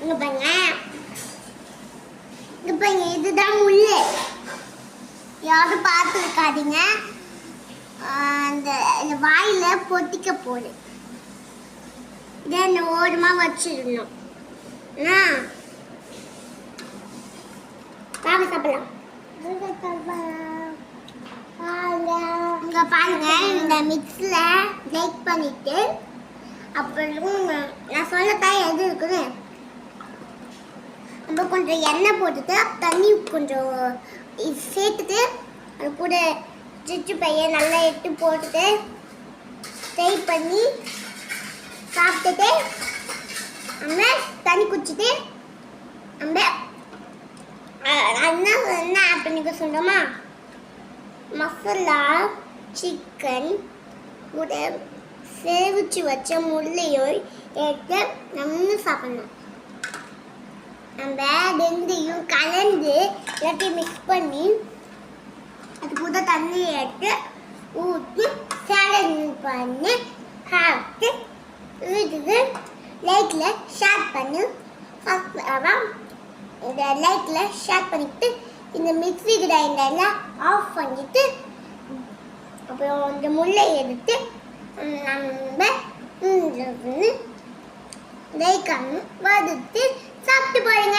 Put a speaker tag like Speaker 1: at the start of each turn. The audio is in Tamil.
Speaker 1: இங்க பாருங்க, இங்க பாருங்க, இதுதான் முள்ளு. யாரும் பார்த்து இருக்காதீங்க. அந்த வாயில பொத்திக்க போடு. இதை இந்த ஓரமா வச்சிடணும். வாங்க சாப்பிடலாம். இங்க பாருங்க, இந்த மிக்ஸ்ல லைக் பண்ணிட்டு அப்புறம் நான் சொல்லத்தான் எது இருக்குன்னு நம்ம கொஞ்சம் எண்ணெய் போட்டுட்டு தண்ணி கொஞ்சம் சேர்த்துட்டு அது கூட சிச்சு பைய நல்லா எடுத்து போட்டுட்டு ஃப்ரை பண்ணி சாப்பிட்டுட்டு நம்ம தண்ணி குடிச்சிட்டு நம்ம என்ன ஆட் பண்ணிக்க சொல்கிறோமா, மசாலா சிக்கன் கூட சேவிச்சு வச்ச முள்ளையும் எடுத்து நம்ம சாப்பிடணும். நம்ம ரெண்டையும் கலந்து எல்லாத்தையும் மிக்ஸ் பண்ணி அது கூட தண்ணி எடுத்து ஊற்றி சேலட் பண்ணி சாப்பிட்டு வீட்டுக்கு லைட்டில் ஷேர் பண்ணி இந்த லைட்டில் ஷேர் பண்ணிவிட்டு இந்த மிக்ஸி கிரைண்டரில் ஆஃப் பண்ணிவிட்டு அப்புறம் இந்த முள்ளை எடுத்து நம்ம லைக்காம வறுத்து சாப்பிட்டு பாருங்க.